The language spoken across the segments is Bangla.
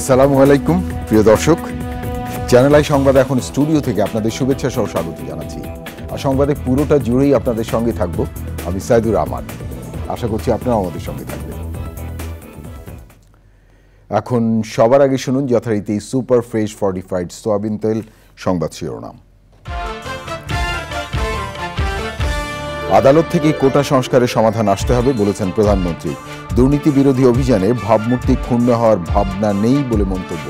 আসসালামু আলাইকুম প্রিয় দর্শক, চ্যানেল আই সংবাদ এখন স্টুডিও থেকে আপনাদের শুভেচ্ছা সহ স্বাগত জানাচ্ছি। আর সংবাদের পুরোটা জুড়েই আপনাদের সঙ্গে থাকবো আমি সাইদুর রহমান। আশা করছি আপনারাও আমাদের সঙ্গে থাকবেন। এখন সবার আগে শুনুন যথারীতি সুপার ফ্রেশ ফর্টিফাইড সয়াবিন তেল সংবাদ শিরোনাম। আদালত থেকে কোটা সংস্কারের সমাধান আসতে হবে বলেছেন প্রধানমন্ত্রী। দুর্নীতি বিরোধী অভিযানে ভাবমূর্তি ক্ষুণ্ণ হওয়ার ভাবনা নেই বলে মন্তব্য।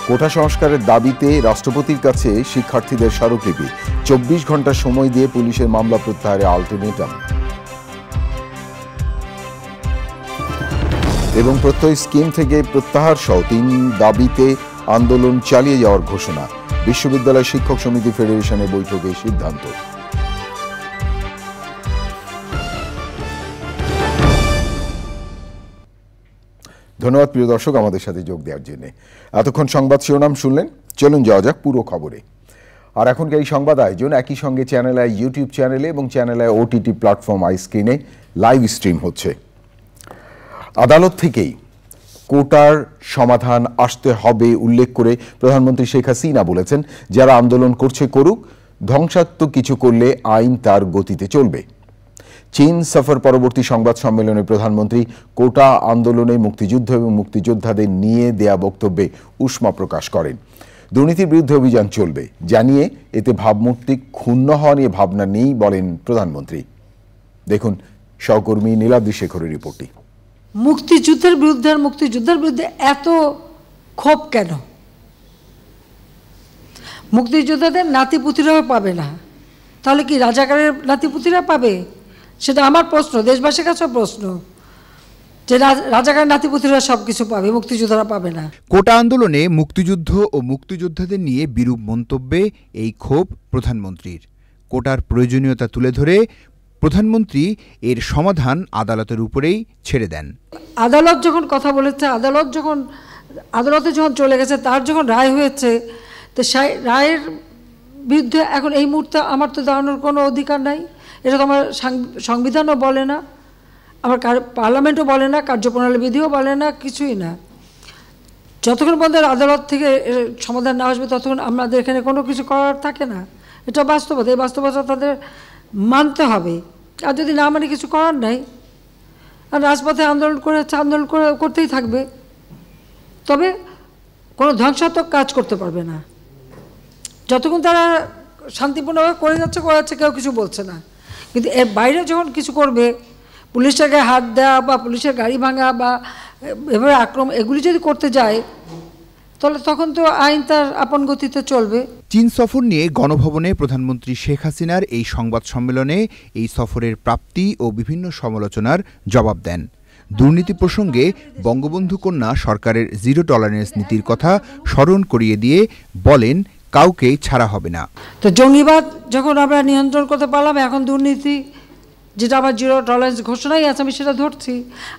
কোটা সংস্কারের দাবিতে রাষ্ট্রপতির কাছে শিক্ষার্থীদের স্মারকলিপি। 24 ঘন্টা সময় দিয়ে পুলিশের মামলা প্রত্যাহারে আলটিমেটাম। এবং প্রত্যয় স্কিম থেকে প্রত্যাহার সহ 3 দাবিতে আন্দোলন চালিয়ে যাওয়ার ঘোষণা। বিশ্ববিদ্যালয় শিক্ষক সমিতি ফেডারেশনের বৈঠকে সিদ্ধান্ত। ধন্যবাদ প্রিয় দর্শক আমাদের সাথে যোগ দেওয়ার জন্য। এতক্ষণ সংবাদ শিরোনাম শুনলেন, চলুন যাওয়া যাক পুরো খবরে। আর এখনকার এই সংবাদ আয়োজন একই সঙ্গে চ্যানেল আই ইউটিউব চ্যানেলে এবং channel I OTT platform I স্ক্রিনে লাইভ স্ট্রিম হচ্ছে। আদালত থেকেই কোটার সমাধান আসতে হবে উল্লেখ করে প্রধানমন্ত্রী শেখ হাসিনা বলেছেন, যারা আন্দোলন করছে করুক, ধ্বংসাত্মক কিছু করলে আইন তার গতিতে চলবে। চীন সফর পরবর্তী সংবাদ সম্মেলনে প্রধানমন্ত্রী কোটা আন্দোলনে মুক্তিযুদ্ধ এবং মুক্তিযোদ্ধাদের নিয়ে দেয়া বক্তব্যে উষ্মা প্রকাশ করেন। দুর্নীতির বিরুদ্ধে অভিযান চলবে জানিয়ে এতে ভাবমূর্তি ক্ষুণ্ণ হওয়া নিয়ে ভাবনা নেই বলেন প্রধানমন্ত্রী। দেখুন সহকর্মী নীলাদ্রি শেখরের রিপোর্টটি। মুক্তিযুদ্ধের বিরুদ্ধে আর মুক্তিযুদ্ধের বিরুদ্ধে এত ক্ষোভ কেন? মুক্তিযোদ্ধাদের নাতিপুতিরাও পাবে না, তাহলে কি রাজাকারের নাতিপুতিরা পাবে? সেটা আমার প্রশ্ন, দেশবাসীর কাছে প্রশ্ন, যে রাজাকারের নাতিপুতিরা সব কিছু পাবে, মুক্তিযোদ্ধারা পাবে না। কোটা আন্দোলনে মুক্তিযুদ্ধ ও মুক্তিযোদ্ধাদের নিয়ে বিরূপ মন্তব্যে এই ক্ষোভ প্রধানমন্ত্রীর। কোটার প্রয়োজনীয়তা তুলে ধরে প্রধানমন্ত্রী এর সমাধান আদালতের উপরেই ছেড়ে দেন। আদালত যখন কথা বলেছে, আদালতে যখন চলে গেছে, তার যখন রায় হয়েছে, তো সেই রায়ের বিরুদ্ধে এখন এই মুহূর্তে আমার তো দাঁড়ানোর কোনো অধিকার নাই। এটা তো আমার সংবিধানও বলে না, আমার পার্লামেন্টও বলে না, কার্যপ্রণালী বিধিও বলে না, কিছুই না। যতক্ষণ পর্যন্ত আদালত থেকে সমাধান না আসবে ততক্ষণ আমাদের এখানে কোনো কিছু করার থাকে না। এটা বাস্তবতা, এই বাস্তবতা তাদের মানতে হবে। আর যদি না মানে কিছু করার নাই, আর রাজপথে আন্দোলন করতেই থাকবে, তবে কোনো ধ্বংসাত্মক কাজ করতে পারবে না। যতক্ষণ তারা শান্তিপূর্ণভাবে করে যাচ্ছে কেউ কিছু বলছে না। কিন্তু এর বাইরে যখন কিছু করবে, পুলিশের গায়ে হাত দেওয়া বা পুলিশের গাড়ি ভাঙা বা এভাবে আক্রমণ, এগুলি যদি করতে যায়, তাহলে তখন তো আইন তার আপন গতিতে চলবে। চীন সফর নিয়ে গণভবনে প্রধানমন্ত্রী শেখ হাসিনার এই সংবাদ সম্মেলনে এই সফরের প্রাপ্তি ও বিভিন্ন সমালোচনার জবাব দেন। দুর্নীতি প্রসঙ্গে বঙ্গবন্ধু কন্যা সরকারের জিরো টলারেন্স নীতির কথা স্মরণ করিয়ে দিয়ে বলেন, কাউকে ছাড়া হবে না। তো জঙ্গিবাদ যখন আমরা নিয়ন্ত্রণ করতে পারলাম, এখন দুর্নীতি যেটা আমার জিরো টলারেন্স ঘোষণাই আছে, আমি সেটা ধরছি।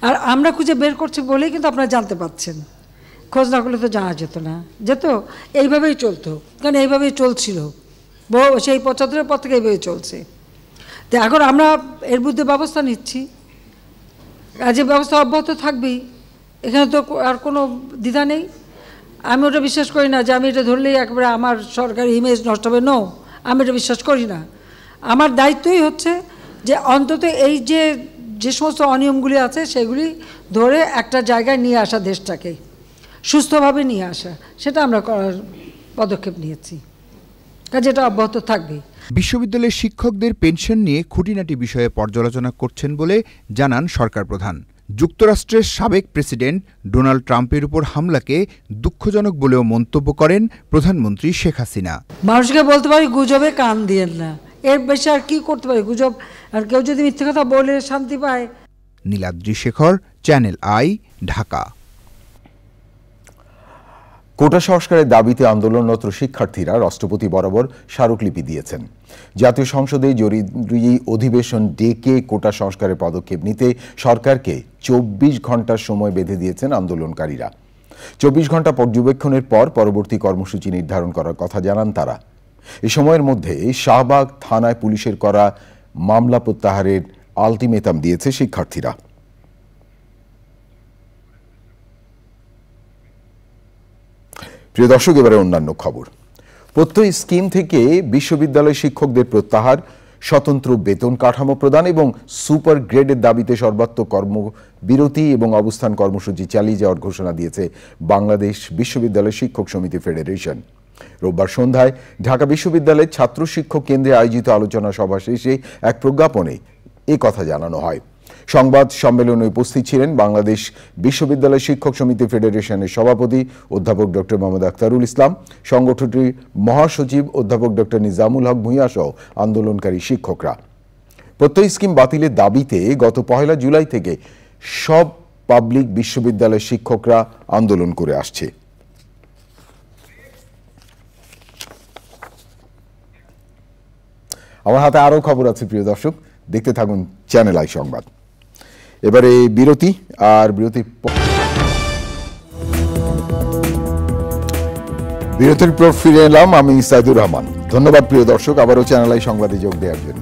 আর আমরা খুঁজে বের করছি বলেই কিন্তু আপনারা জানতে পাচ্ছেন। খোঁজ না করলে তো জানা যেত না, এইভাবেই চলতো, কারণ এইভাবেই চলছিল সেই 75-এর পর থেকে এইভাবেই চলছে। তো এখন আমরা এর বিরুদ্ধে ব্যবস্থা নিচ্ছি, আর যে ব্যবস্থা অব্যাহত থাকবেই, এখানে তো আর কোনো দ্বিধা নেই। আমি ওটা বিশ্বাস করি না যে আমি এটা ধরলেই একবারে আমার সরকারি ইমেজ নষ্ট হবে। আমি এটা বিশ্বাস করি না। আমার দায়িত্বই হচ্ছে যে অন্তত এই যে সমস্ত অনিয়মগুলি আছে সেগুলি ধরে একটা জায়গায় নিয়ে আসা, দেশটাকে সুস্থভাবে নিয়ে আসা, সেটা আমরা করার পদক্ষেপ নিয়েছি, কাজে এটা অব্যাহত থাকবে। বিশ্ববিদ্যালয়ের শিক্ষকদের পেনশন নিয়ে খুঁটিনাটি বিষয়ে পর্যালোচনা করছেন বলে জানান সরকার প্রধান। যুক্তরাষ্ট্রের সাবেক প্রেসিডেন্ট ডোনাল্ড ট্রাম্পের উপর হামলাকে দুঃখজনক বলেও মন্তব্য করেন প্রধানমন্ত্রী শেখ হাসিনা। মানুষকে বলতে পারি গুজবে কান দিয়েন না, এর বেশি আর কি করতে পারি? গুজব, আর কেউ যদি মিথ্যে কথা বলে শান্তি পায়। Niladri Shekhar, channel I, Dhaka. Quota সংস্কারের দাবিতে আন্দোলনরত শিক্ষার্থীরা রাষ্ট্রপতি বরাবর স্মারকলিপি দিয়েছেন। জাতীয় সংসদে জরুরি অধিবেশন ডেকে কোটা সংস্কারের পদক্ষেপ নিতে সরকারকে 24 ঘন্টার সময় বেঁধে দিয়েছেন আন্দোলনকারীরা। 24 ঘন্টা পর্যবেক্ষণের পর পরবর্তী কর্মসূচি নির্ধারণ করার কথা জানান তারা। এ সময়ের মধ্যে শাহবাগ থানায় পুলিশের করা মামলা প্রত্যাহারের আলটিমেটাম দিয়েছে শিক্ষার্থীরা। প্রিয় দর্শক, এবারে অন্যান্য খবর। প্রত্যয় স্কিম থেকে বিশ্ববিদ্যালয় শিক্ষকদের প্রত্যাহার, স্বতন্ত্র বেতন কাঠামো প্রদান এবং সুপার গ্রেডের দাবিতে সর্বাত্মক কর্মবিরতি এবং অবস্থান কর্মসূচি চালিয়ে যাওয়ার ঘোষণা দিয়েছে বাংলাদেশ বিশ্ববিদ্যালয় শিক্ষক সমিতি ফেডারেশন। রোববার সন্ধ্যায় ঢাকা বিশ্ববিদ্যালয়ের ছাত্র শিক্ষক কেন্দ্রে আয়োজিত আলোচনা সভা শেষে এক প্রজ্ঞাপনে এ কথা জানানো হয়। সংবাদ সম্মেলনে উপস্থিত ছিলেন বাংলাদেশ বিশ্ববিদ্যালয় শিক্ষক সমিতি ফেডারেশনের সভাপতি অধ্যাপক ডক্টর মোহাম্মদ আখতারুল ইসলাম, সংগঠনটির মহাসচিব অধ্যাপক ডক্টর নিজামুল হক ভূঁইয়া সহ আন্দোলনকারী শিক্ষকরা। প্রত্যয় স্কিম বাতিলের দাবিতে গত 1 জুলাই থেকে সব পাবলিক বিশ্ববিদ্যালয়ের শিক্ষকরা আন্দোলন করে আসছে। আমার হাতে আরও খবর আছে প্রিয় দর্শক, দেখতে থাকুন চ্যানেল আই সংবাদ। এবারে বিরতি, আর বিরতির পর ফিরে এলাম আমি সাইদুর রহমান। ধন্যবাদ প্রিয় দর্শক আবারও চ্যানেল আই সংবাদে যোগ দেওয়ার জন্য।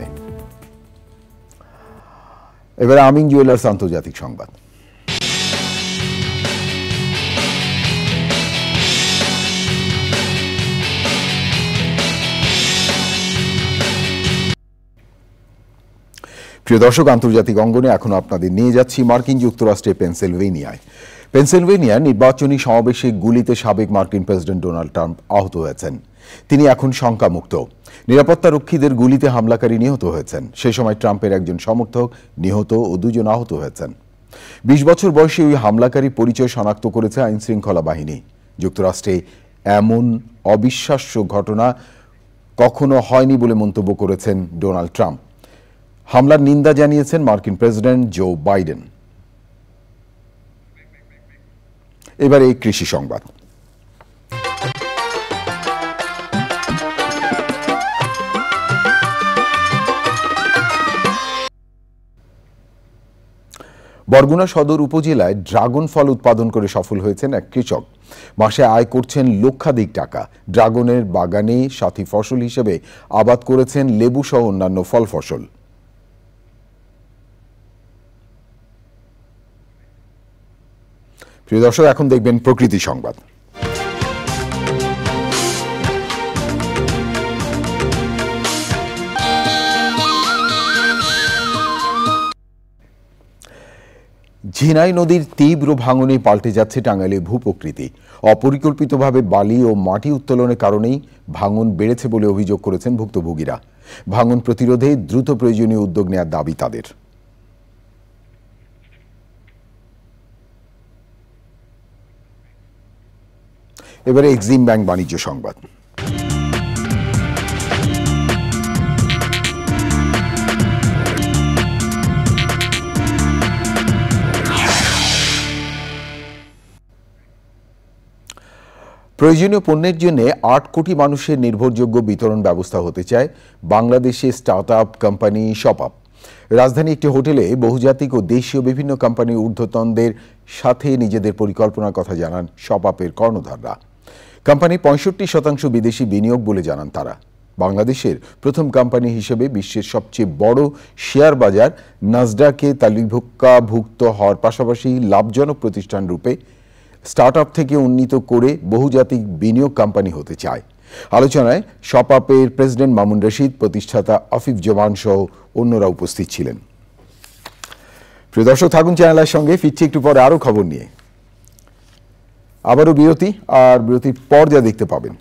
এবারে আমিন জুয়েলার্স আন্তর্জাতিক সংবাদ। প্রিয় দর্শক, আন্তর্জাতিক অঙ্গনে এখন আপনাদের নিয়ে যাচ্ছি মার্কিন যুক্তরাষ্ট্রের পেনসিলভেনিয়ায়। পেনসিলভেনিয়ার নির্বাচনী সমাবেশে গুলিতে সাবেক মার্কিন প্রেসিডেন্ট ডোনাল্ড ট্রাম্প আহত হয়েছেন। তিনি এখন শঙ্কামুক্ত। নিরাপত্তা রক্ষীদের গুলিতে হামলাকারী নিহত হয়েছেন। সে সময় ট্রাম্পের একজন সমর্থক নিহত ও 2 জন আহত হয়েছেন। 20 বছর বয়সী ওই হামলাকারী পরিচয় শনাক্ত করেছে আইন শৃঙ্খলা বাহিনী। যুক্তরাষ্ট্রে এমন অবিশ্বাস্য ঘটনা কখনো হয়নি বলে মন্তব্য করেছেন ডোনাল্ড ট্রাম্প। হামলার নিন্দা জানিয়েছেন মার্কিন প্রেসিডেন্ট জো বাইডেন। এবারে এই কৃষি সংবাদ। বরগুনা সদর উপজেলায় ড্রাগন ফল উৎপাদন করে সফল হয়েছেন এক কৃষক। মাসে আয় করছেন লক্ষাধিক টাকা। ড্রাগনের বাগানে সাথী ফসল হিসেবে আবাদ করেছেন লেবু সহ অন্যান্য ফল ফসল। প্রিয় দর্শক, এখন দেখবেন প্রকৃতি সংবাদ। ঝিনাই নদীর তীব্র ভাঙনে পাল্টে যাচ্ছে টাঙ্গাইলের ভূপ্রকৃতি। অপরিকল্পিতভাবে বালি ও মাটি উত্তোলনের কারণেই ভাঙন বেড়েছে বলে অভিযোগ করেছেন ভুক্তভোগীরা। ভাঙন প্রতিরোধে দ্রুত প্রয়োজনীয় উদ্যোগ নেওয়ার দাবি তাদের। এবারে এক্সিম ব্যাংক বাণিজ্য সংবাদ। প্রয়োজনীয় পণ্যের জন্য 8 কোটি মানুষের নির্ভরযোগ্য বিতরণ ব্যবস্থা হতে চায় বাংলাদেশের স্টার্টআপ কোম্পানি শপআপ। রাজধানী একটি হোটেলে বহুজাতিক ও দেশীয় বিভিন্ন কোম্পানির ঊর্ধ্বতনদের সাথে নিজেদের পরিকল্পনার কথা জানান শপআপের কর্ণধাররা। কোম্পানির 65% বিদেশি বিনিয়োগ বলে জানান তারা। বাংলাদেশের প্রথম কোম্পানি হিসেবে বিশ্বের সবচেয়ে বড় শেয়ার বাজার নাসডাকে তালিকাভুক্ত হওয়ার পাশাপাশি লাভজনক প্রতিষ্ঠান রূপে স্টার্টআপ থেকে উন্নীত করে বহুজাতিক বিনিয়োগ কোম্পানি হতে চায়। আলোচনায় শপআপের প্রেসিডেন্ট মামুন রশিদ, প্রতিষ্ঠাতা আফিফ জমান সহ অন্যরা উপস্থিত ছিলেন। প্রিয় দর্শক, থাকুন চ্যানেলের সঙ্গে। ফিরছি একটু পরে আরও খবর নিয়ে। আবারও বিরতি, আর বিরতির পর যা দেখতে পাবেন।